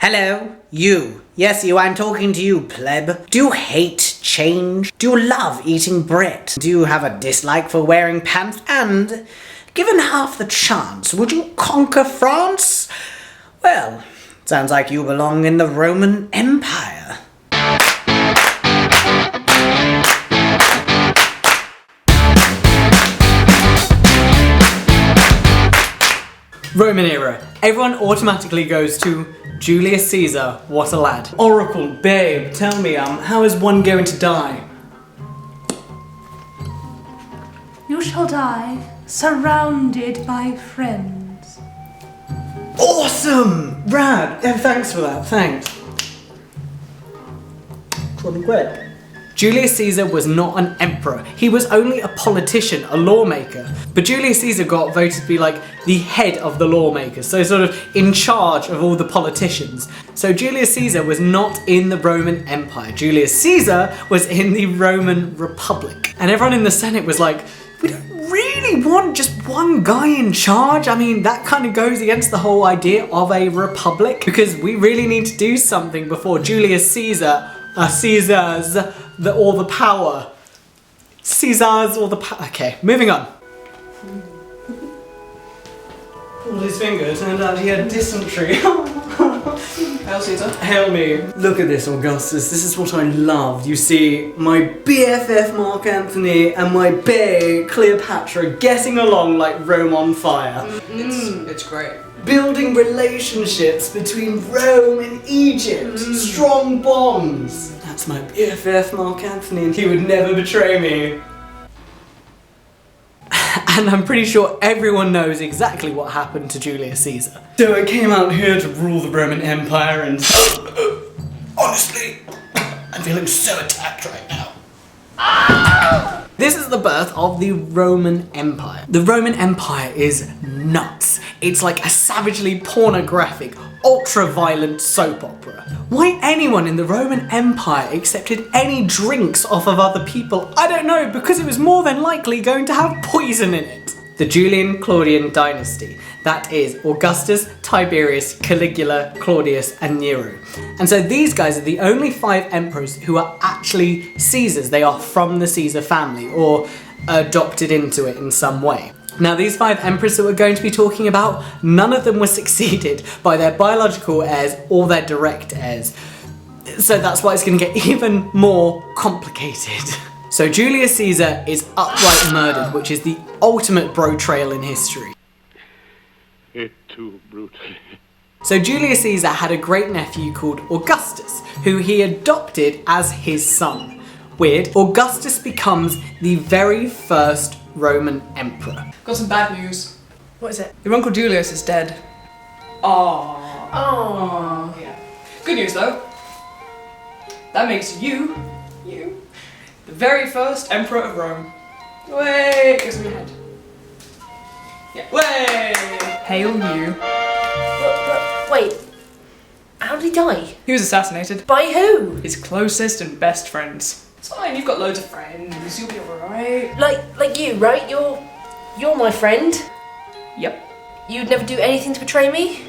Hello, you. Yes, you, I'm talking to you, pleb. Do you hate change? Do you love eating bread? Do you have a dislike for wearing pants? And, given half the chance, would you conquer France? Well, sounds like you belong in the Roman Empire. Roman era. Everyone automatically goes to Julius Caesar, what a lad. Oracle, babe, tell me, how is one going to die? You shall die, surrounded by friends. Awesome! Rad! Yeah, thanks for that, thanks. Great. Julius Caesar was not an emperor. He was only a politician, a lawmaker. But Julius Caesar got voted to be like the head of the lawmakers, so sort of in charge of all the politicians. So Julius Caesar was not in the Roman Empire. Julius Caesar was in the Roman Republic. And everyone in the Senate was like, we don't really want just one guy in charge. I mean, that kind of goes against the whole idea of a republic, because we really need to do something before Julius Caesar Caesars all the power. Caesars all the power. Okay, moving on. Pulled his finger, turned out he had dysentery. Hail Caesar. Hail me. Look at this, Augustus. This is what I loved. You see, my BFF Marc Anthony and my bae Cleopatra getting along like Rome on fire. It's great. Building relationships between Rome and Egypt. Strong bonds. That's my BFF Marc Anthony, and he would never betray me. And I'm pretty sure everyone knows exactly what happened to Julius Caesar. So I came out here to rule the Roman Empire, and honestly, I'm feeling so attacked right now. This is the birth of the Roman Empire. The Roman Empire is nuts. It's like a savagely pornographic, ultra-violent soap opera. Why anyone in the Roman Empire accepted any drinks off of other people, I don't know, because it was more than likely going to have poison in it. The Julian-Claudian dynasty. That is Augustus, Tiberius, Caligula, Claudius, and Nero. And so these guys are the only 5 emperors who are actually Caesars. They are from the Caesar family, or adopted into it in some way. Now, these 5 emperors that we're going to be talking about, none of them were succeeded by their biological heirs or their direct heirs. So that's why it's going to get even more complicated. So Julius Caesar is outright murdered, which is the ultimate betrayal in history. It too brutally. So Julius Caesar had a great nephew called Augustus, who he adopted as his son. Weird. Augustus becomes the very first Roman emperor. Got some bad news. What is it? Your uncle Julius is dead. Oh. Yeah. Good news though. That makes you, the very first emperor of Rome. Way! Gives me a head. Yeah. Way! Hail you. But wait. How did he die? He was assassinated. By who? His closest and best friends. It's fine, you've got loads of friends. You'll be alright. Like you, right? You're my friend. Yep. You'd never do anything to betray me?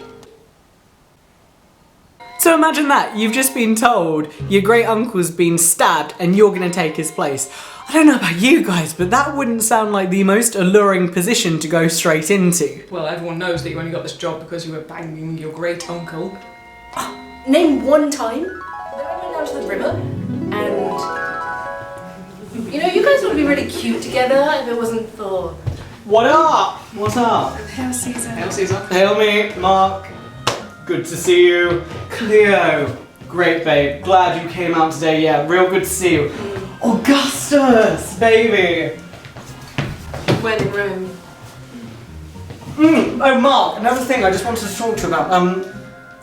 So imagine that, you've just been told your great uncle's been stabbed and you're going to take his place. I don't know about you guys, but that wouldn't sound like the most alluring position to go straight into. Well, everyone knows that you only got this job because you were banging your great uncle. Name one time that I went down to the river and... You know, you guys would be really cute together if it wasn't for... What up? What's up? Hail Caesar. Hail Caesar. Hail me, Marc. Good to see you. Cleo. Great, babe. Glad you came out today. Yeah, real good to see you. Augustus, baby. When in Rome. Oh, Marc, another thing I just wanted to talk to you about.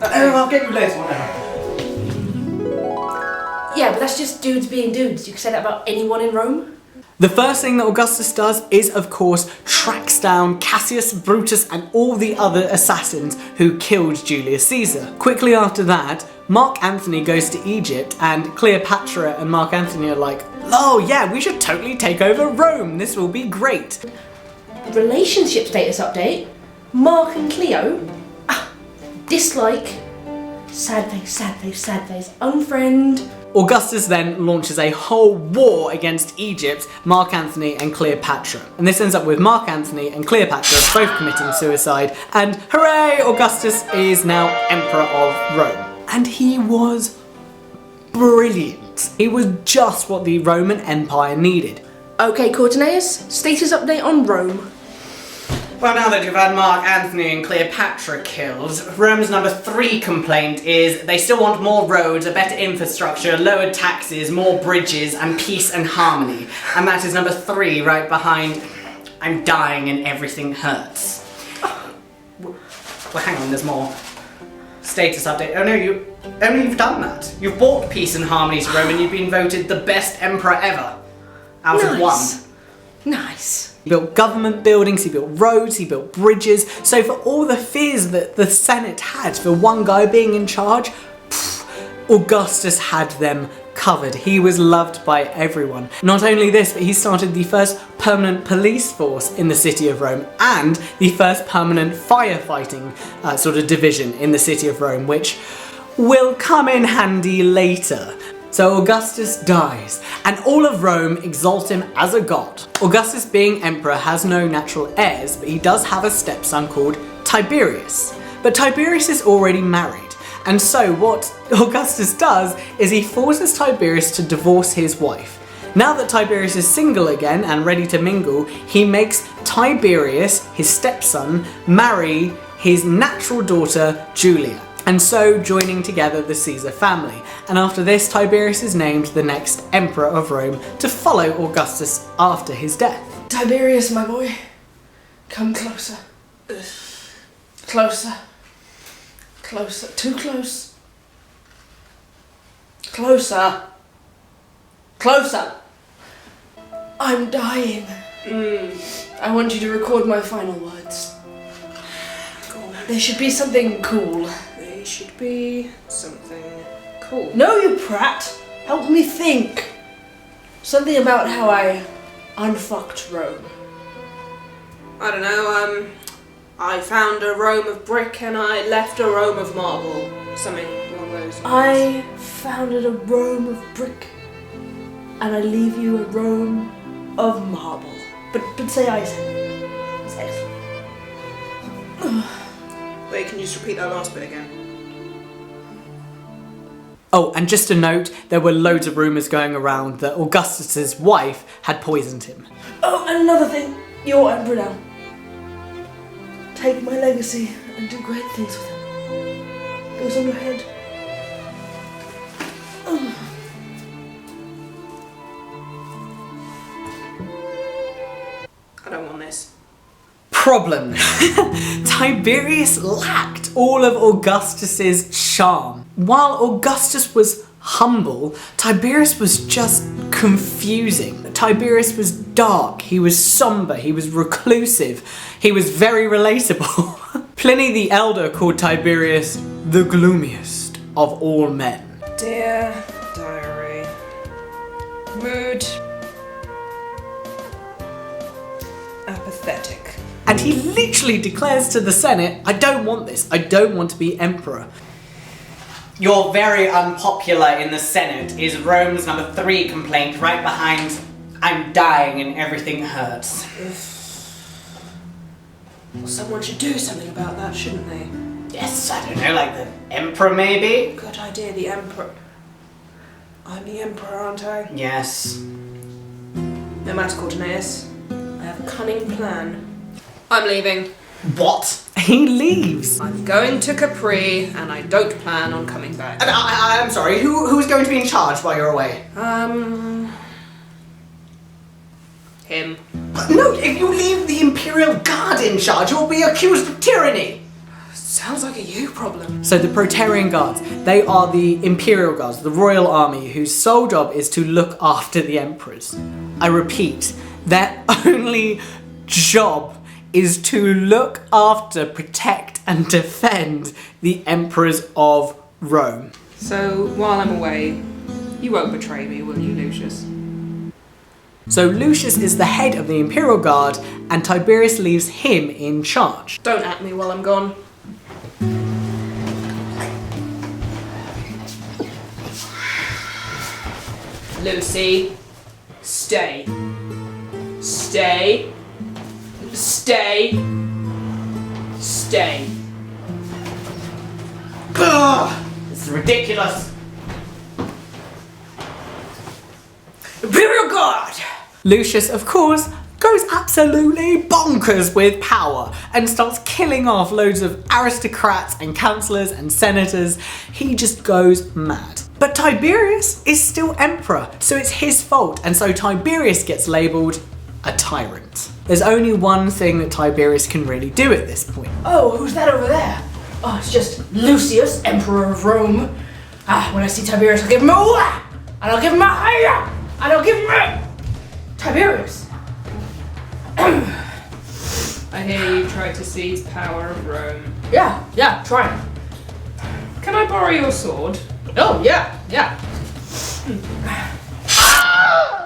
I'll get you later, whatever. Yeah, but that's just dudes being dudes. You can say that about anyone in Rome. The first thing that Augustus does is, of course, tracks down Cassius, Brutus, and all the other assassins who killed Julius Caesar. Quickly after that, Marc Anthony goes to Egypt, and Cleopatra and Marc Anthony are like, oh yeah, we should totally take over Rome. This will be great. Relationship status update. Marc and Cleo. Dislike Sad face, sad face, sad face. Unfriend. Augustus then launches a whole war against Egypt, Mark Antony and Cleopatra. And this ends up with Mark Antony and Cleopatra both committing suicide, and hooray, Augustus is now Emperor of Rome. And he was brilliant. He was just what the Roman Empire needed. Okay, Courteneous, status update on Rome. Well, now that you've had Mark Antony and Cleopatra killed, Rome's number 3 complaint is they still want more roads, a better infrastructure, lowered taxes, more bridges, and peace and harmony. And that is number 3, right behind I'm dying and everything hurts. Well, hang on, there's more. Status update. Oh no, you've done that. You've brought peace and harmony to Rome and you've been voted the best emperor ever. Out of 1. Nice. He built government buildings, he built roads, he built bridges. So for all the fears that the Senate had for one guy being in charge, Augustus had them covered. He was loved by everyone. Not only this, but he started the first permanent police force in the city of Rome and the first permanent firefighting sort of division in the city of Rome, which will come in handy later. So Augustus dies, and all of Rome exalts him as a god. Augustus, being emperor, has no natural heirs, but he does have a stepson called Tiberius. But Tiberius is already married, and so what Augustus does is he forces Tiberius to divorce his wife. Now that Tiberius is single again and ready to mingle, he makes Tiberius, his stepson, marry his natural daughter, Julia, and so joining together the Caesar family. And after this, Tiberius is named the next emperor of Rome to follow Augustus after his death. Tiberius, my boy, come closer. Closer. Closer. Too close. Closer. Closer. I'm dying. I want you to record my final words. Cool. There should be something cool. There should be something cool. No, you prat! Help me think. Something about how I unfucked Rome. I don't know, I found a Rome of brick and I left a Rome of marble. Something along those lines. I founded a Rome of brick, and I leave you a Rome of marble. But say I said. Say it. Wait, can you just repeat that last bit again? Oh, and just a note, there were loads of rumours going around that Augustus's wife had poisoned him. Oh, and another thing. You're emperor now. Take my legacy and do great things with it. Goes on your head. I don't want this. Problem. Tiberius lacked all of Augustus's charm. While Augustus was humble, Tiberius was just confusing. Tiberius was dark, he was somber, he was reclusive, he was very relatable. Pliny the Elder called Tiberius the gloomiest of all men. Dear diary. Rude. Apathetic. And he literally declares to the Senate, I don't want this, I don't want to be emperor. You're very unpopular in the Senate is Rome's number 3 complaint, right behind I'm dying and everything hurts. Well, someone should do something about that, shouldn't they? Yes, I don't know, like the emperor maybe? Good idea, the emperor. I'm the emperor, aren't I? Yes. No matter, Courteneous. I have a cunning plan. I'm leaving. What? He leaves. I'm going to Capri, and I don't plan on coming back. I'm sorry, who's going to be in charge while you're away? Him. No, if you leave the Imperial Guard in charge, you'll be accused of tyranny. Sounds like a you problem. So the Praetorian Guards, they are the Imperial Guards, the royal army, whose sole job is to look after the emperors. I repeat, their only job is to look after, protect and defend the emperors of Rome. So, while I'm away, you won't betray me, will you, Lucius? So Lucius is the head of the Imperial Guard and Tiberius leaves him in charge. Don't at me while I'm gone. Lucy, stay. Stay. Stay. Stay. Ugh, this is ridiculous. Imperial Guard! Lucius, of course, goes absolutely bonkers with power and starts killing off loads of aristocrats and councillors and senators. He just goes mad. But Tiberius is still emperor, so it's his fault, and so Tiberius gets labelled a tyrant. There's only one thing that Tiberius can really do at this point. Oh, who's that over there? Oh, it's just Lucius, Emperor of Rome. Ah, when I see Tiberius, I'll give him a wah! And I'll give him a hiya! And I'll give him a... Tiberius! I hear you tried to seize power of Rome. Yeah, try it. Can I borrow your sword? Oh, yeah.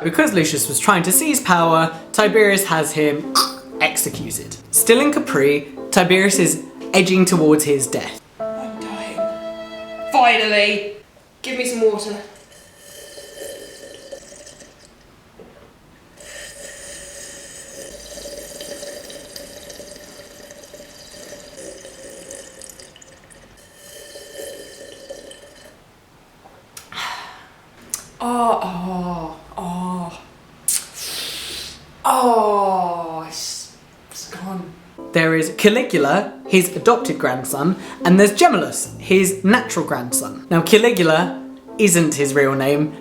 Because Lucius was trying to seize power, Tiberius has him executed. Still in Capri, Tiberius is edging towards his death. I'm dying. Finally! Give me some water. It's gone. There is Caligula, his adopted grandson, and there's Gemellus, his natural grandson. Now Caligula isn't his real name,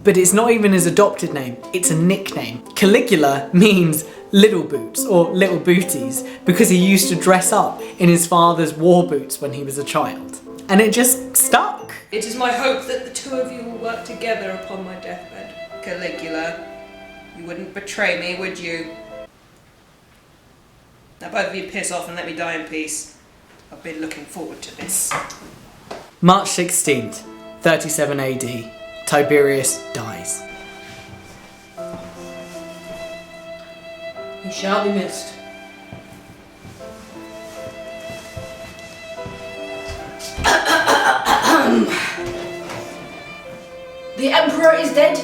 but it's not even his adopted name, it's a nickname. Caligula means little boots or little booties because he used to dress up in his father's war boots when he was a child. And it just stuck. It is my hope that the two of you will work together upon my deathbed. Caligula, you wouldn't betray me, would you? Now both of you piss off and let me die in peace. I've been looking forward to this. March 16th, 37 AD, Tiberius dies. He shall be missed. The Emperor is dead.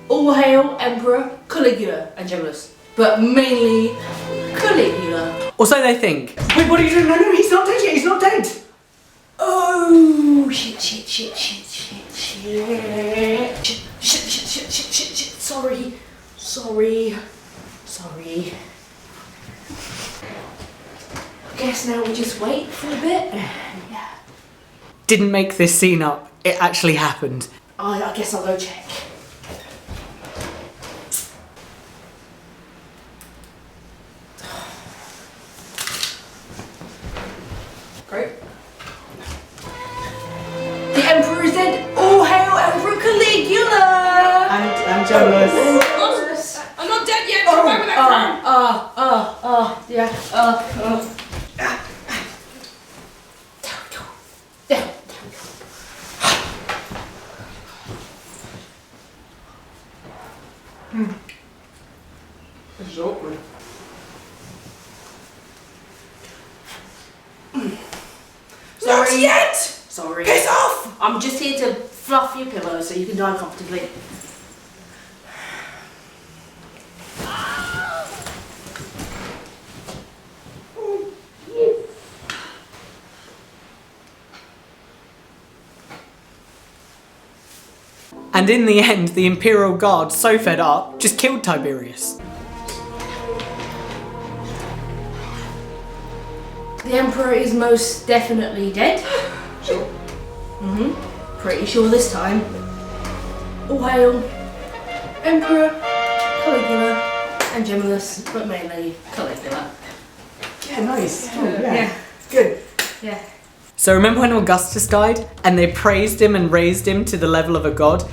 All hail Emperor Caligula and Gemellus. But mainly Caligula. Or so they think. Wait, what are you doing? No, he's not dead yet, he's not dead. Oh, shit. Sorry. Guess now we just wait for a bit. Yeah. Didn't make this scene up, it actually happened. I guess I'll go check. Great. The Emperor is dead. All hail Emperor Caligula! And Gemellus. I'm not dead yet! Remember that crime! Yeah. There we go. This is awkward. Sorry. Not yet! Sorry. Piss off! I'm just here to fluff your pillow so you can die comfortably. And in the end, the Imperial Guard, so fed up, just killed Tiberius. The Emperor is most definitely dead. Sure. Pretty sure this time. All hail Emperor Caligula and Gemellus, but mainly Caligula. Yeah, nice. Yeah. Good. Yeah. So remember when Augustus died and they praised him and raised him to the level of a god?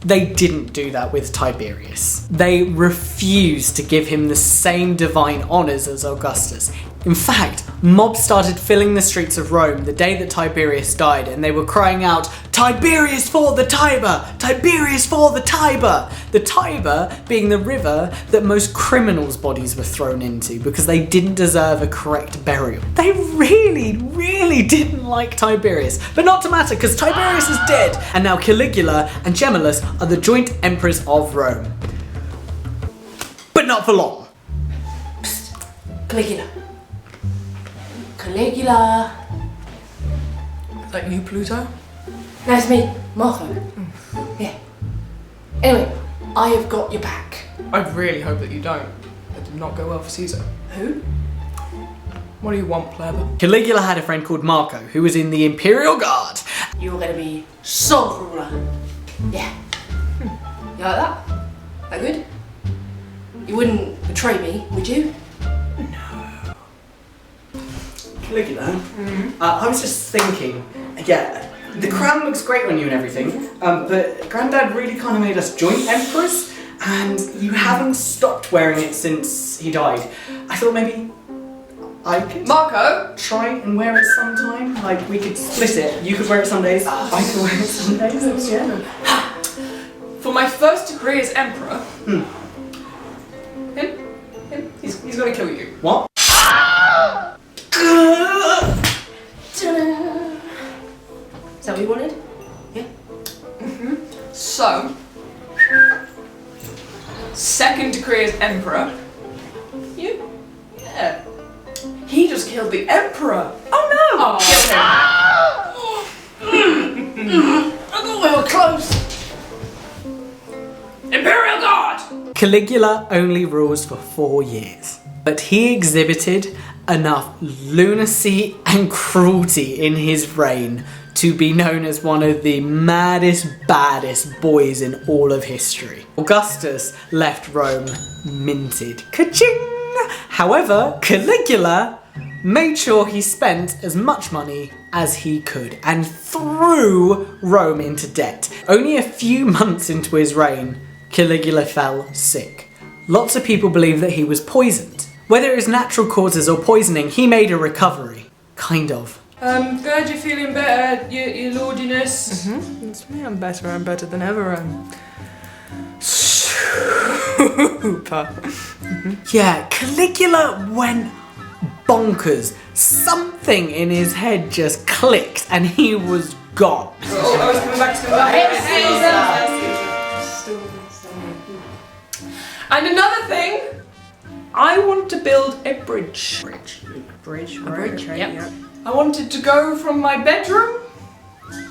They didn't do that with Tiberius. They refused to give him the same divine honours as Augustus. In fact, mobs started filling the streets of Rome the day that Tiberius died and they were crying out, Tiberius fought the Tiber! Tiberius fought the Tiber! The Tiber being the river that most criminals' bodies were thrown into because they didn't deserve a correct burial. They really, really didn't like Tiberius. But not to matter because Tiberius is dead and now Caligula and Gemellus are the joint emperors of Rome. But not for long. Caligula. Caligula. Is that you, Pluto? Nice to meet Marco. Yeah. Anyway, I have got your back. I really hope that you don't. That did not go well for Caesar. Who? What do you want, pleb? Caligula had a friend called Marco who was in the Imperial Guard. You're gonna be sole ruler. Yeah. You like that? That good? You wouldn't betray me, would you? Caligula, I was just thinking, yeah, the crown looks great on you and everything, but Granddad really kind of made us joint emperors, and you haven't stopped wearing it since he died. I thought maybe I could Marco! try and wear it sometime. Like, we could split it. You could wear it some days, I could wear it some days, yeah. For my first degree as emperor, he's gonna kill you. What? Is that what you wanted? Yeah. So, second degree as emperor, you? Yeah. He just killed the emperor. Oh no! I thought we were close. Imperial Guard! Caligula only rules for 4 years, but he exhibited enough lunacy and cruelty in his reign to be known as one of the maddest, baddest boys in all of history. Augustus left Rome minted. Ka-ching! However, Caligula made sure he spent as much money as he could and threw Rome into debt. Only a few months into his reign, Caligula fell sick. Lots of people believe that he was poisoned. Whether it was natural causes or poisoning, he made a recovery. Kind of. Glad you're feeling better, your lordiness. It's me, I'm better than ever. Super. Yeah, Caligula went bonkers. Something in his head just clicked and he was gone. Oh, I was coming back to And another thing, I want to build a bridge. Bridge, okay, yep. I wanted to go from my bedroom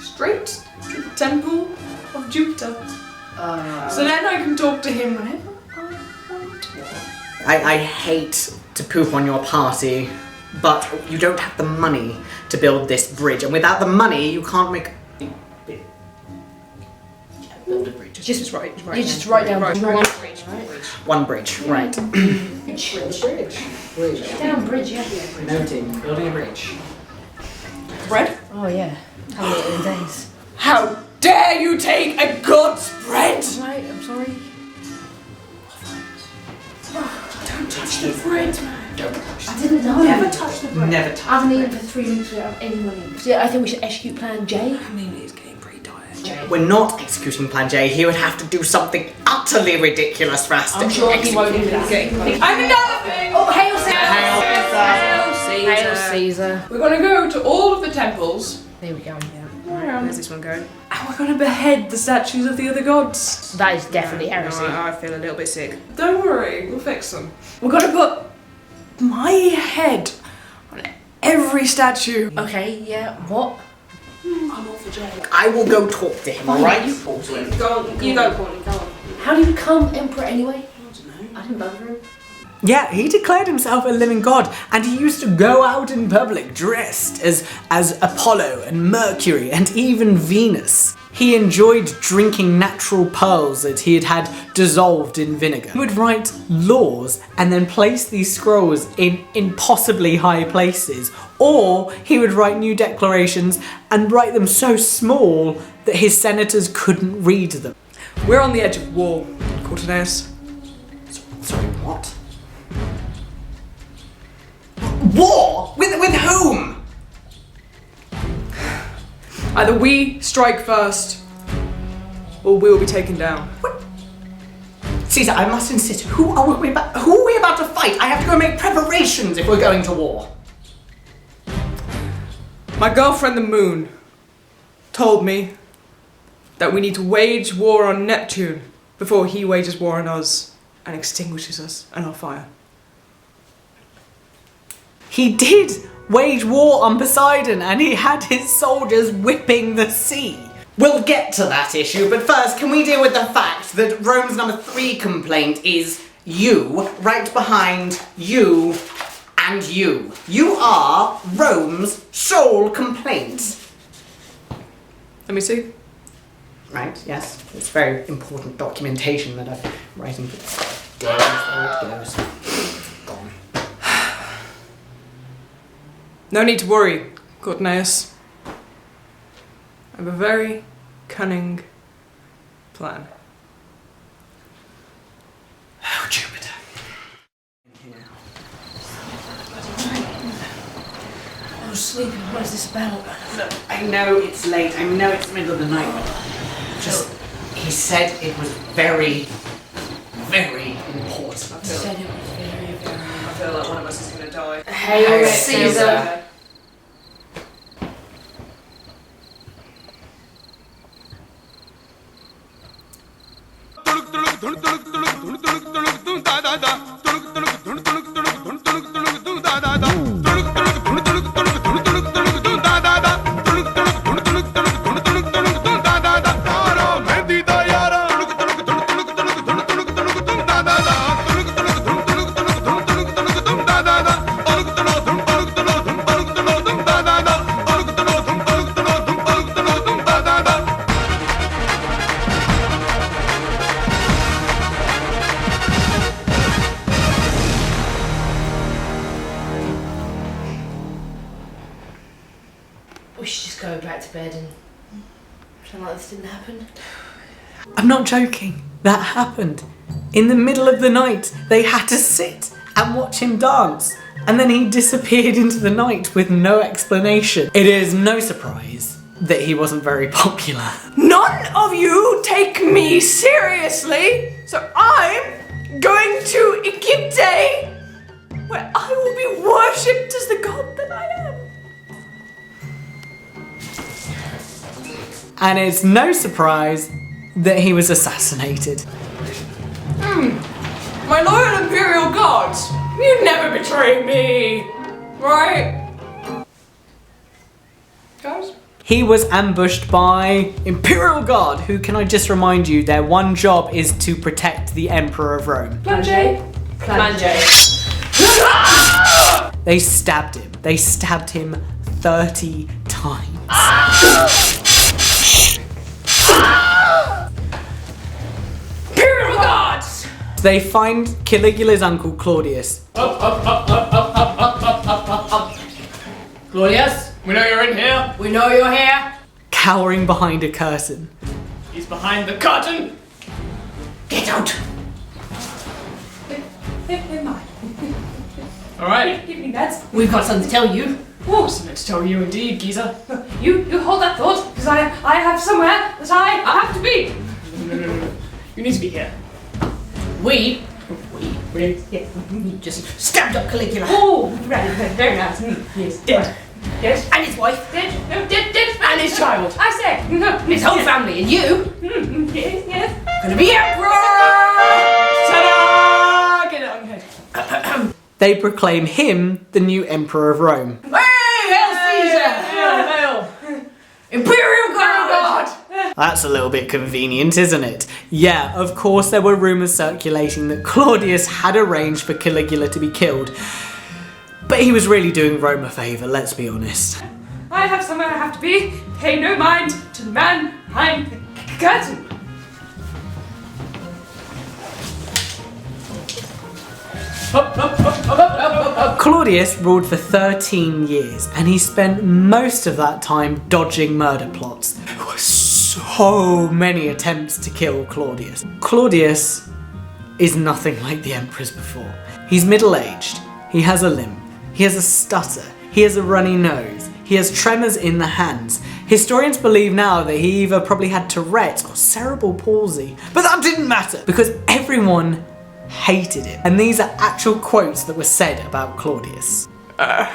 straight to the temple of Jupiter. So then I can talk to him whenever I want to. I hate to poop on your party, but you don't have the money to build this bridge, and without the money, you can't make. Build a bridge. Just write down one bridge. One bridge, right? Down bridge, yeah. Noting, building a bridge. Bread? Oh yeah. How many days? How dare you take a god's bread? Right, I'm sorry. Don't touch the bread. I didn't know. Never touch the bread. Never touch. I haven't eaten for 3 weeks without any money. So yeah, I think we should execute Plan J. I mean, he's getting pretty tired. We're not executing Plan J. He would have to do something utterly ridiculous for us to I'm sure he won't do that. I have another thing! Oh, hail Caesar! Hail Hail Caesar! We're gonna go to all of the temples. There we go. Where's this one going? And we're gonna behead the statues of the other gods. That is definitely heresy. I feel a little bit sick. Don't worry, we'll fix them. We're gonna put my head on every statue. Okay, yeah. What? I'm all for Jay. I will go talk to him, alright? Go on, you go, Courtney, go on. How do you become emperor anyway? I didn't vote for him. Yeah, he declared himself a living god, and he used to go out in public dressed as Apollo and Mercury and even Venus. He enjoyed drinking natural pearls that he had dissolved in vinegar. He would write laws and then place these scrolls in impossibly high places, or he would write new declarations and write them so small that his senators couldn't read them. We're on the edge of war, Courteneous. Sorry, what? War? With whom? Either we strike first, or we will be taken down. Caesar, I must insist, who are we about to fight? I have to go make preparations if we're going to war. My girlfriend the Moon told me that we need to wage war on Neptune before he wages war on us and extinguishes us and our fire. He did wage war on Poseidon and he had his soldiers whipping the sea. We'll get to that issue, but first, can we deal with the fact that Rome's number 3 complaint is you, right behind you and you. You are Rome's sole complaint. Let me see. Right, yes. It's very important documentation that I'm writing for days. There it goes. Gone. No need to worry, Courteneous. I have a very cunning plan. Oh, Jupiter. I was sleeping. What is this about? Look, I know it's late. I know it's the middle of the night. Just, he said it was very, very important. He said it was very, very... I feel like one of us is going to die. Hail Caesar! We should just go back to bed and pretend like this didn't happen. I'm not joking. That happened. In the middle of the night, they had to sit and watch him dance. And then he disappeared into the night with no explanation. It is no surprise that he wasn't very popular. None of you take me seriously, so I'm going to Egypte, where I will be worshipped as the god that I am. And it's no surprise that he was assassinated. My loyal imperial gods, you never betray me, right? Guys? He was ambushed by Imperial Guard, who, can I just remind you, their one job is to protect the Emperor of Rome. Plan J? Plan J. They stabbed him. They stabbed him 30 times. Imperial gods! They find Caligula's uncle Claudius. Claudius, we know you're in here. We know you're here. Cowering behind a curtain. He's behind the curtain. Get out! Alright. Give me that. We've got something to tell you. Oh, something to tell you indeed, Geezer. You hold that thought, because I have somewhere that I have to be. No. You need to be here. We Yeah. just stabbed up Caligula. Oh, right, very nice. Yes, dead. Yes. And his wife. Dead. No, dead. And his child. I say, no, his whole family, and you. Yes. Gonna be emperor. Ta-da! Get it on your head. They proclaim him the new Emperor of Rome. Hey, hail Caesar! Hail! Imperial guard! That's a little bit convenient, isn't it? Yeah, of course there were rumours circulating that Claudius had arranged for Caligula to be killed. But he was really doing Rome a favour, let's be honest. I have somewhere I have to be. Pay no mind to the man behind the curtain. Claudius ruled for 13 years and he spent most of that time dodging murder plots. There were so many attempts to kill Claudius. Claudius is nothing like the emperors before. He's middle-aged, he has a limp, he has a stutter, he has a runny nose, he has tremors in the hands, Historians believe now that he either probably had Tourette's or cerebral palsy, but that didn't matter because everyone hated him. And these are actual quotes that were said about Claudius. A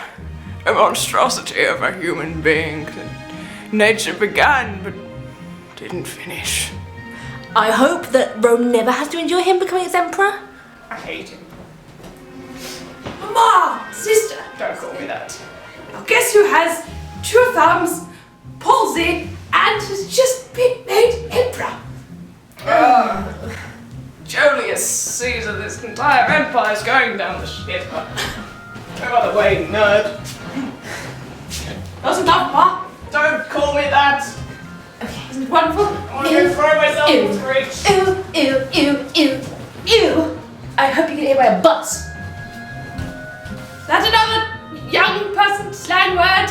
monstrosity of a human being. Nature began, but didn't finish. I hope that Rome never has to endure him becoming its emperor. I hate him. Mama! Sister! Don't call me that. Now guess who has 2 thumbs, palsy, and has just been made emperor? Julius Caesar, this entire empire's going down the shit. Go other way, nerd. That's enough, Ma! Don't call me that. Isn't it wonderful? I want to go throw myself in the fridge. Ew. I hope you get hit by a bus. That's another young person slang word.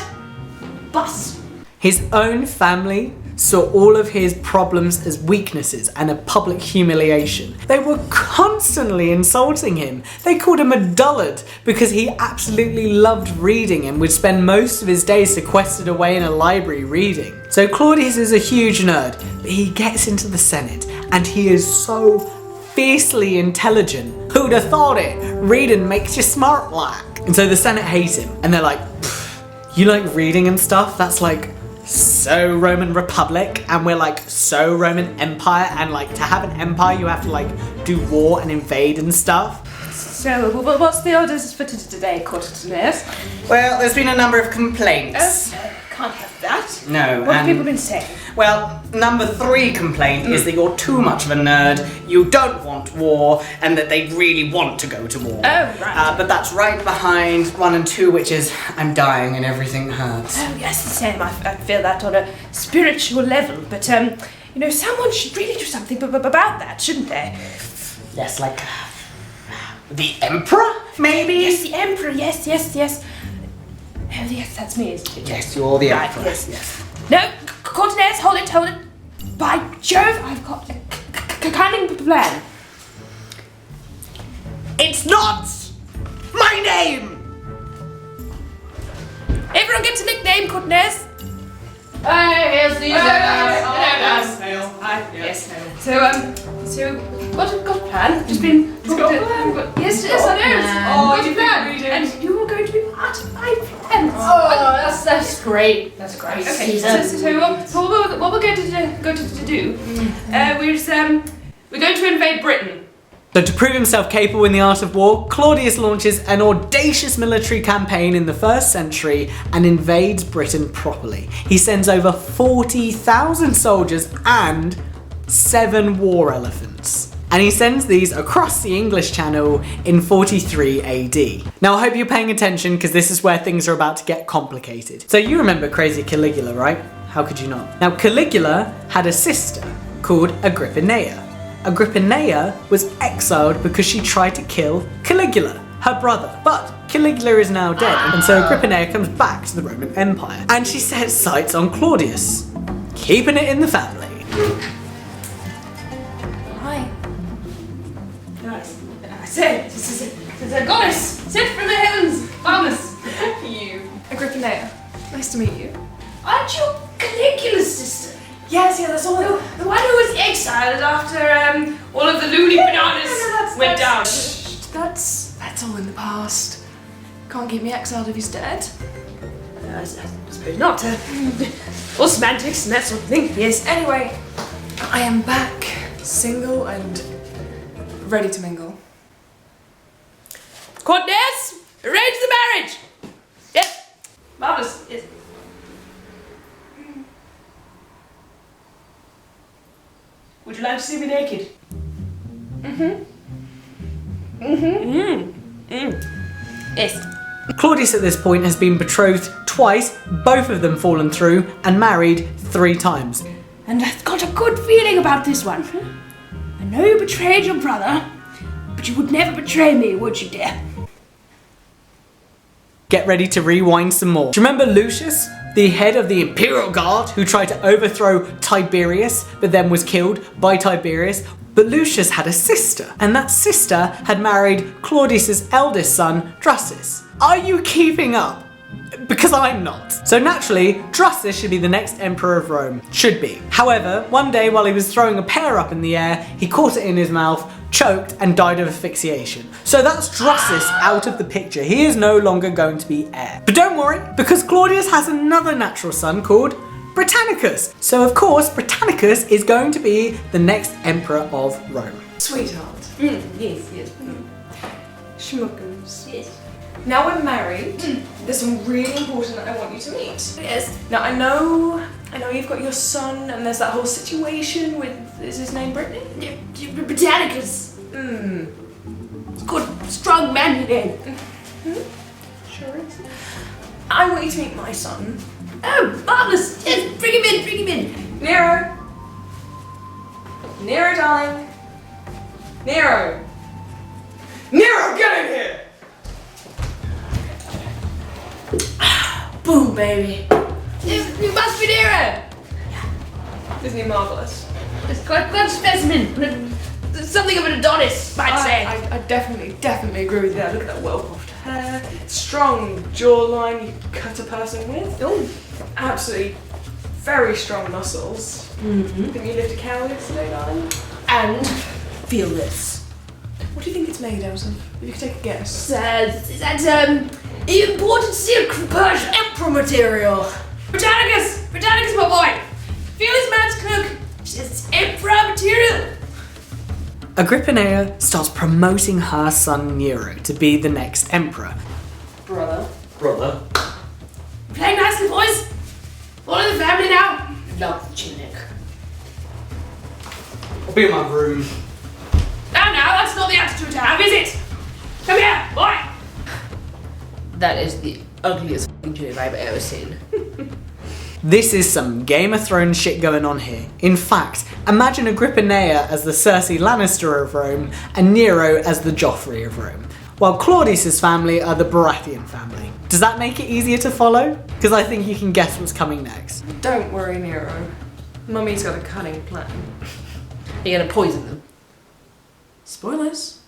Bus. His own family saw all of his problems as weaknesses and a public humiliation. They were constantly insulting him. They called him a dullard because he absolutely loved reading and would spend most of his days sequestered away in a library reading. So Claudius is a huge nerd, but he gets into the Senate and he is so fiercely intelligent. Who'd have thought it? Reading makes you smart like. And so the Senate hate him and they're like, you like reading and stuff? That's like so Roman Republic, and we're like so Roman Empire, and like to have an empire you have to like do war and invade and stuff. So, what's the orders for today, Courteneous? Well, there's been a number of complaints. Can't have that. No, What have people been saying? Well, number 3 complaint is that you're too much of a nerd, you don't want war, and that they really want to go to war. Oh, right. But that's right behind 1 and 2, which is I'm dying and everything hurts. Oh, yes, the same. I feel that on a spiritual level. But, someone should really do something about that, shouldn't they? Yes, like the Emperor, maybe? Yes, the Emperor, yes. Oh, yes, that's me, isn't it? Yes, you're the Right, Emperor. yes. No, Courteneous, hold it. By Jove, I've got a cunning plan. It's not my name! Everyone gets a nickname, Courteneous. Here's the Yes. So what have we got planned? Just been Yes, I know. Got a plan. And you are going to be part of my plans. That's great. That's great. Okay, so what we're going to do, we're going to invade Britain. So to prove himself capable in the art of war, Claudius launches an audacious military campaign in the 1st century and invades Britain properly. He sends over 40,000 soldiers and 7 war elephants. And he sends these across the English Channel in 43 AD. Now I hope you're paying attention because this is where things are about to get complicated. So you remember crazy Caligula, right? How could you not? Now Caligula had a sister called Agrippina. Agrippina was exiled because she tried to kill Caligula, her brother. But Caligula is now dead, and so Agrippina comes back to the Roman Empire. And she sets sights on Claudius, keeping it in the family. Hi. Nice. I said, this is a goddess sent from the heavens. Farmers. You. Agrippina. Nice to meet you. Aren't you Caligula's sister? Yes, that's all. The one who was exiled after all of the loony bananas went down. That's all in the past. Can't keep me exiled if he's dead. I suppose not. All semantics and that sort of thing. Yes. Anyway, I am back, single and ready to mingle. Courteneous, arrange the marriage. Yes. Marvelous. Yes. Would you like to see me naked? Yes. Claudius at this point has been betrothed twice, both of them fallen through, and married 3 times. And I've got a good feeling about this one. I know you betrayed your brother, but you would never betray me, would you, dear? Get ready to rewind some more. Do you remember Lucius, the head of the Imperial Guard who tried to overthrow Tiberius but then was killed by Tiberius? But Lucius had a sister, and that sister had married Claudius's eldest son, Drusus. Are you keeping up? Because I'm not. So naturally, Drusus should be the next emperor of Rome. Should be. However, one day while he was throwing a pear up in the air, he caught it in his mouth, choked, and died of asphyxiation. So that's Drusus out of the picture. He is no longer going to be heir. But don't worry, because Claudius has another natural son called Britannicus. So of course, Britannicus is going to be the next emperor of Rome. Sweetheart. Yes, yes. Schmuckums. Yes. Now we're married. There's some really important that I want you to meet. Yes. Now I know you've got your son, and there's that whole situation with, is his name Brittany? Britannicus. Good, strong man again. Sure is. I want you to meet my son. Oh, marvelous. Yes, bring him in, bring him in. Nero. Nero, darling. Nero. Nero, get in here! Boom, baby. You must be Nero. Isn't he marvellous? It's quite a specimen. Something of an Adonis, might say. I definitely agree with that. Look at that well-puffed hair, strong jawline you can cut a person with. Oh. Absolutely very strong muscles. Didn't you lift a cow yesterday, darling? And feel this. What do you think it's made out of? If you could take a guess. Is that imported silk from Persia? Emperor material. Britannicus, my boy. Feel this man's cloak. It's emperor material. Agrippina starts promoting her son Nero to be the next emperor. Brother. Playing nicely, boys. All in the family now. Love the tunic. I'll be in my room. Now, that's not the attitude to have, is it? Come here, boy. That is the ugliest tunic I've ever seen. This is some Game of Thrones shit going on here. In fact, imagine Agrippina as the Cersei Lannister of Rome and Nero as the Joffrey of Rome, while Claudius's family are the Baratheon family. Does that make it easier to follow? Because I think you can guess what's coming next. Don't worry, Nero. Mummy's got a cunning plan. You're gonna poison them. Spoilers.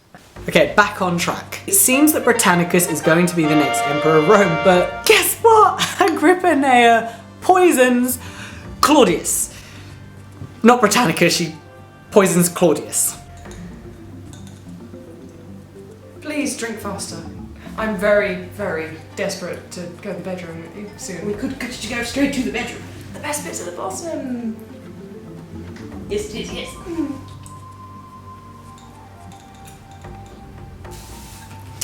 Okay, back on track. It seems that Britannicus is going to be the next emperor of Rome, but guess what? Agrippina poisons Claudius. Not Britannicus, she poisons Claudius. Please drink faster. I'm very, very desperate to go to the bedroom with you soon. Could you go straight to the bedroom? The best bit's at the bottom. Yes.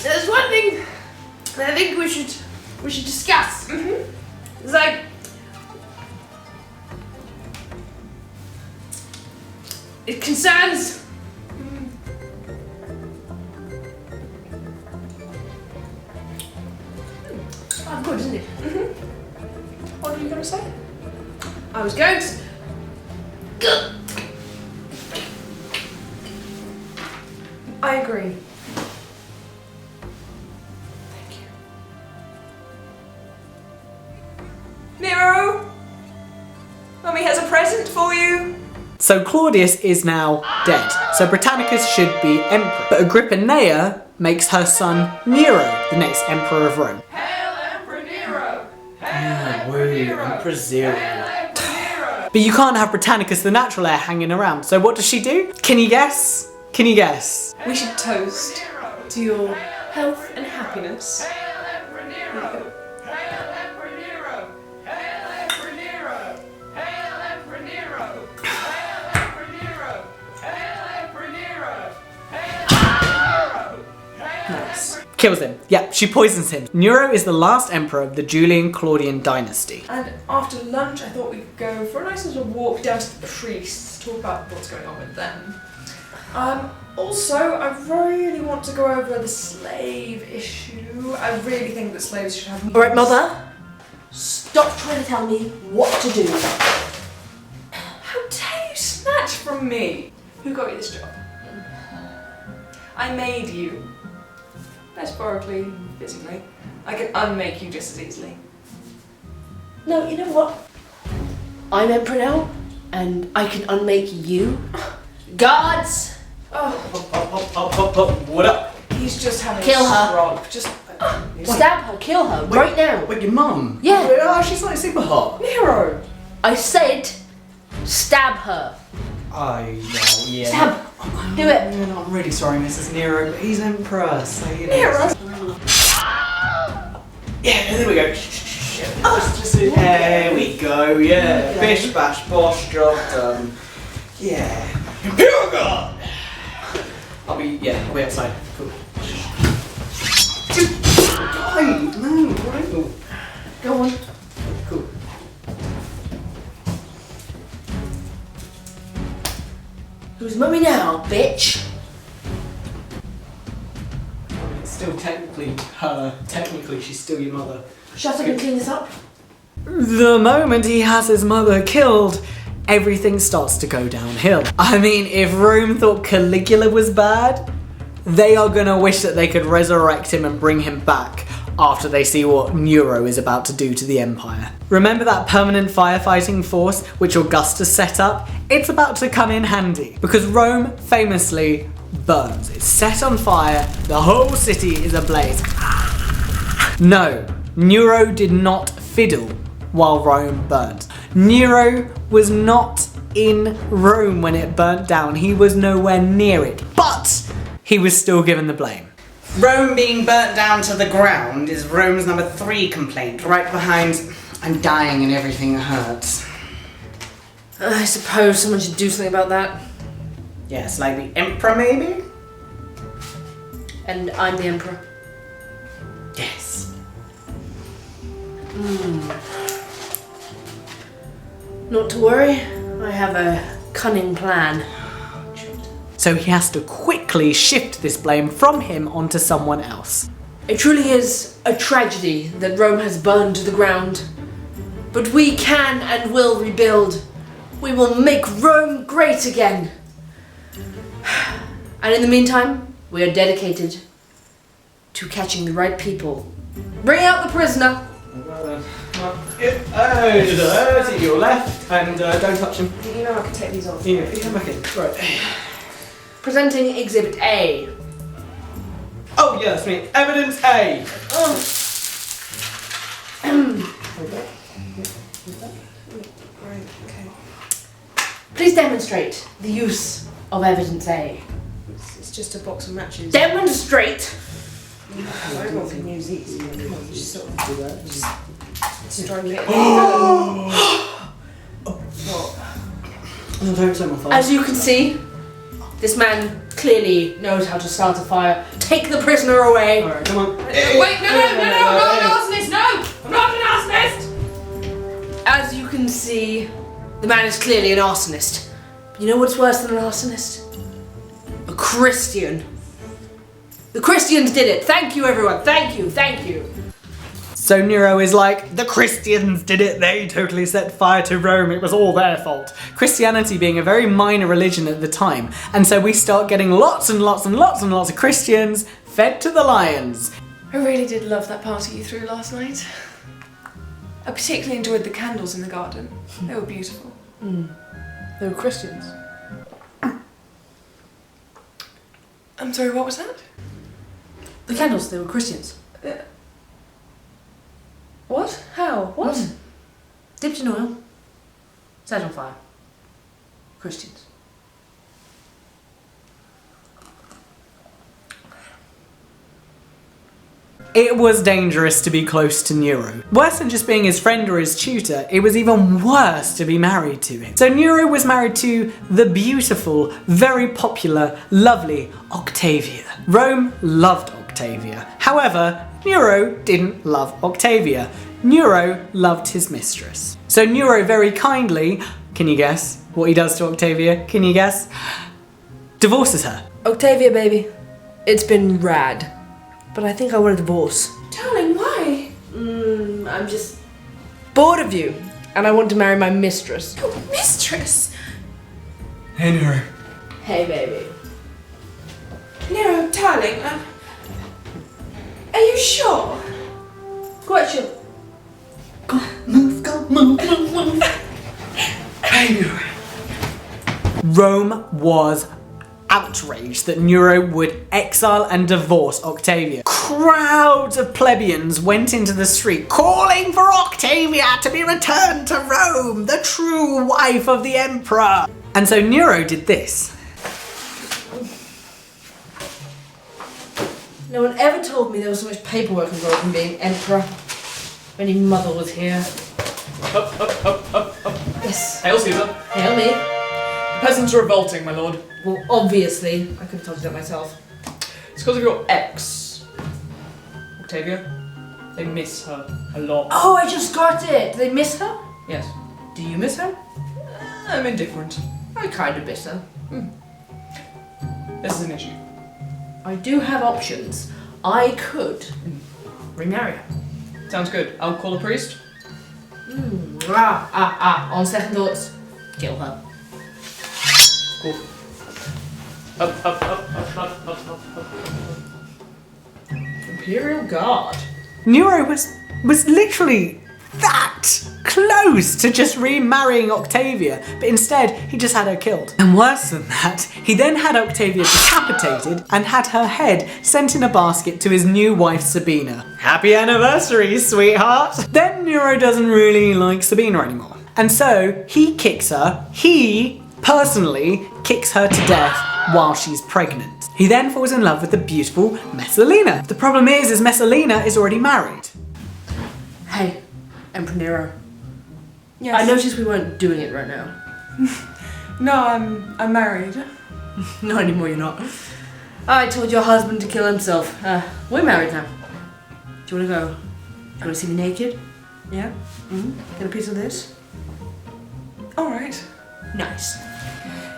There's one thing that I think we should discuss. It's like it concerns oh, good, isn't it? What are you going to say? I was going to. I agree. Nero! Mummy has a present for you! So Claudius is now dead, so Britannicus should be emperor. But Agrippina makes her son Nero the next emperor of Rome. Hail Emperor Nero! Emperor Zero. But you can't have Britannicus the natural heir hanging around, so what does she do? Can you guess? Can you guess? We should toast to your health and happiness. Nice. Kills him. Yeah, she poisons him. Nero is the last emperor of the Julian Claudian dynasty. And after lunch, I thought we'd go for a nice little walk down to the priests, talk about what's going on with them. Also, I really want to go over the slave issue. I really think that slaves should have... Alright, Mother. Stop trying to tell me what to do. How dare you snatch from me? Who got you this job? I made you. Metaphorically, physically. I can unmake you just as easily. No, you know what? I'm Emperor now, and I can unmake you. Guards! Oh, What up? he's just having Kill a her. stroke. Just Stab her, kill her, right now. Wait, your mum? Yeah. Oh, she's like super hot. Nero! I said, stab her. Well, yeah. Stab. Do it. I'm really sorry, Mrs. Nero, but he's emperor, so you know. Nero! Yeah, there we go. There we go, yeah. Bish, bash, bosh, job done. Yeah. Imperial Guard! I'll be outside. Cool. No, right. Go on. Cool. Who's mummy now, bitch? It's still technically her. Technically, she's still your mother. Shut up and clean this up. The moment he has his mother killed, everything starts to go downhill. I mean, if Rome thought Caligula was bad, they are gonna wish that they could resurrect him and bring him back after they see what Nero is about to do to the empire. Remember that permanent firefighting force which Augustus set up? It's about to come in handy because Rome famously burns. It's set on fire, the whole city is ablaze. No, Nero did not fiddle while Rome burnt. Nero was not in Rome when it burnt down. He was nowhere near it, but he was still given the blame. Rome being burnt down to the ground is Rome's number 3 complaint, right behind I'm dying and everything hurts. I suppose someone should do something about that. Yes, like the emperor maybe? And I'm the emperor. Yes. Not to worry, I have a cunning plan. So he has to quickly shift this blame from him onto someone else. It truly is a tragedy that Rome has burned to the ground. But we can and will rebuild. We will make Rome great again. And in the meantime, we are dedicated to catching the right people. Bring out the prisoner. To your left, and don't touch him. Do you know I can take these off? Yeah, come back in. Right. Presenting Exhibit A. Oh, yeah, that's me. Evidence A. Please demonstrate the use of Evidence A. It's just a box of matches. Demonstrate! Everyone can use these. Come on, just sort of do that. Just strike it. No, don't set my phone. As you can see, this man clearly knows how to start a fire. Take the prisoner away. Alright, come on. Wait, no, I'm not an arsonist, no! I'm not an arsonist! As you can see, the man is clearly an arsonist. But you know what's worse than an arsonist? A Christian. The Christians did it. Thank you, everyone. Thank you, thank you. So Nero is like, the Christians did it, they totally set fire to Rome, it was all their fault. Christianity being a very minor religion at the time, and so we start getting lots and lots and lots and lots of Christians fed to the lions. I really did love that party you threw last night. I particularly enjoyed the candles in the garden. They were beautiful. They were Christians. I'm sorry, what was that? The candles, they were Christians. What? How? What? Dipped in oil. Set on fire. Christians. It was dangerous to be close to Nero. Worse than just being his friend or his tutor, it was even worse to be married to him. So Nero was married to the beautiful, very popular, lovely Octavia. Rome loved Octavia. However, Nero didn't love Octavia. Nero loved his mistress. So Nero very kindly, can you guess what he does to Octavia? Can you guess? Divorces her. Octavia, baby. It's been rad. But I think I want a divorce. Darling, why? I'm just bored of you. And I want to marry my mistress. Your mistress? Hey Nero. Hey, baby. Nero, darling, are you sure? Quite sure. Move. Hey Nero. Rome was outraged that Nero would exile and divorce Octavia. Crowds of plebeians went into the street calling for Octavia to be returned to Rome, the true wife of the emperor. And so Nero did this. No one ever told me there was so much paperwork involved in being emperor. When your mother was here. Up, up, up, up, up. Yes. Hail Caesar. Hail me. The peasants are revolting, my lord. Well, obviously. I could have told you that myself. It's because of your ex, Octavia. They miss her a lot. Oh, I just got it. Do they miss her? Yes. Do you miss her? I'm indifferent. I kind of miss her. This is an issue. I do have options. I could remarry her. Sounds good. I'll call a priest. On second thoughts, kill her. Cool. Up, up, up, up, up, up, up, up. Imperial Guard. Nero was literally that close to just remarrying Octavia, but instead he just had her killed. And worse than that, he then had Octavia decapitated and had her head sent in a basket to his new wife Sabina. Happy anniversary, sweetheart! Then Nero doesn't really like Sabina anymore. And so he personally kicks her to death while she's pregnant. He then falls in love with the beautiful Messalina. The problem is Messalina is already married. Hey, Emperor Nero. Yes. I noticed we weren't doing it right now. No, I'm married. Not anymore, you're not. I told your husband to kill himself. We're married now. Do you want to go? Do you want to see me naked? Yeah? Get a piece of this? Alright. Nice.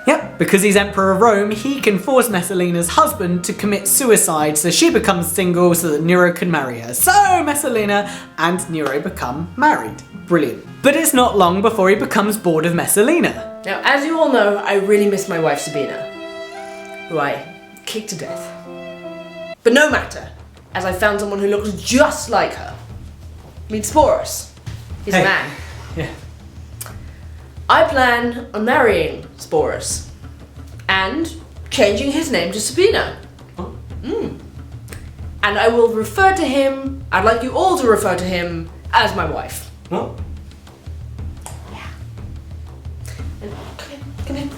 Yep, because he's Emperor of Rome, he can force Messalina's husband to commit suicide so she becomes single so that Nero can marry her. So Messalina and Nero become married. Brilliant. But it's not long before he becomes bored of Messalina. Now, as you all know, I really miss my wife Sabina, who I kicked to death. But no matter, as I found someone who looks just like her. Meet Sporus. He's a man. Yeah. I plan on marrying Sporus and changing his name to Sabina. Oh. And I will refer to him, I'd like you all to refer to him as my wife. What? And come in.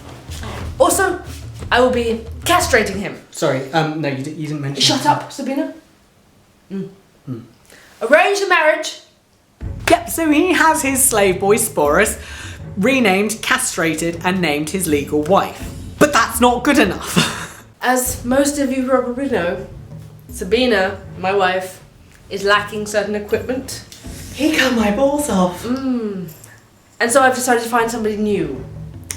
Also, I will be castrating him. Sorry, no, you didn't mention. Shut up, Sabina. Arrange the marriage. Yep, so he has his slave boy Sporus renamed, castrated, and named his legal wife. But that's not good enough. As most of you probably know, Sabina, my wife, is lacking certain equipment. He cut my balls off. And so I've decided to find somebody new.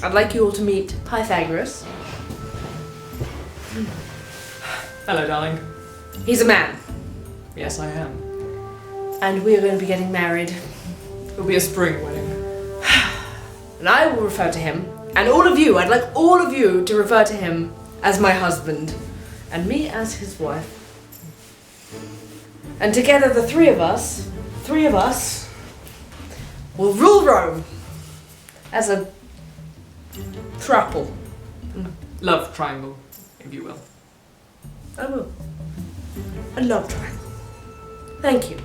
I'd like you all to meet Pythagoras. Hello, darling. He's a man, Yes, I am. and we are going to be getting married. It'll be a spring wedding. And I will refer to him, and all of you, I'd like all of you to refer to him as my husband, and me as his wife. And together the three of us, will rule Rome as a throuple. Love triangle, if you will. I will. A love triangle. Thank you.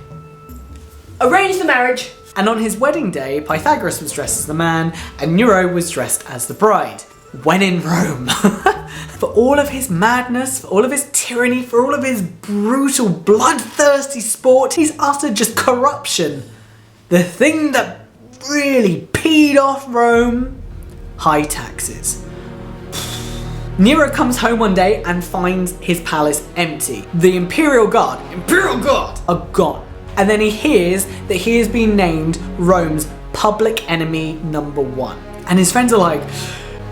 Arrange the marriage. And on his wedding day, Pythagoras was dressed as the man and Nero was dressed as the bride. When in Rome. For all of his madness, for all of his tyranny, for all of his brutal, bloodthirsty sport, he's uttered just corruption. The thing that really peed off Rome, high taxes. Nero comes home one day and finds his palace empty. The Imperial Guard are gone. And then he hears that he has been named Rome's public enemy #1. And his friends are like,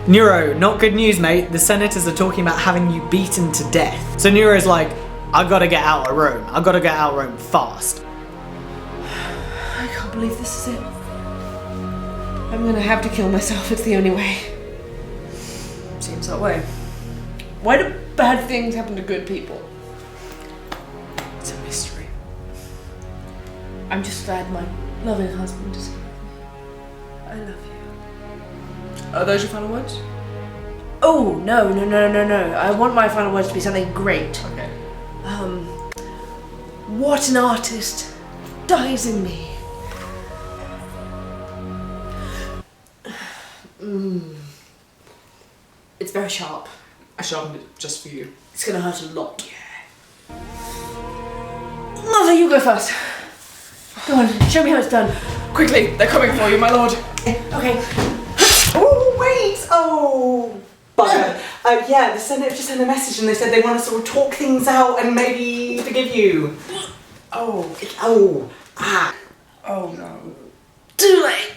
Nero, not good news, mate. The senators are talking about having you beaten to death. So Nero's like, I gotta get out of Rome. I gotta get out of Rome fast. I can't believe this is it. I'm gonna have to kill myself. It's the only way. Seems that way. Why do bad things happen to good people? It's a mystery. I'm just glad my loving husband is here with me. I love you. Are those your final words? Oh, no. I want my final words to be something great. Okay. What an artist dies in me. It's very sharp. I sharpened it just for you. It's gonna hurt a lot. Mother, you go first. Go on, show me how it's done. Quickly, they're coming for you, my lord. Okay. Oh, wait! Oh, bugger. Yeah, the Senate just sent a message and they said they want to sort of talk things out and maybe forgive you. Oh, Oh no. Too late.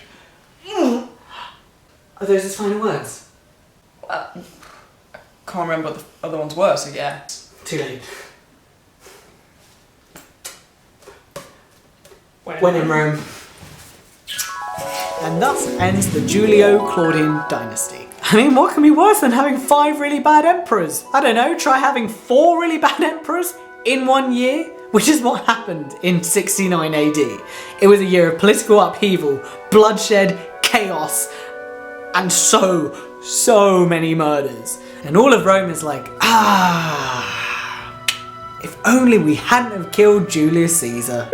Are those his final words? Can't remember what the other ones were, so yeah. Too late. When in Rome. And thus ends the Julio-Claudian dynasty. I mean, what can be worse than having 5 really bad emperors? I don't know, try having 4 really bad emperors in 1 year? Which is what happened in 69 AD. It was a year of political upheaval, bloodshed, chaos, and so many murders. And all of Rome is like, if only we hadn't have killed Julius Caesar.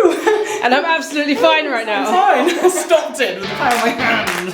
And I'm absolutely fine right now. Fine. I stopped it with the power of my hand.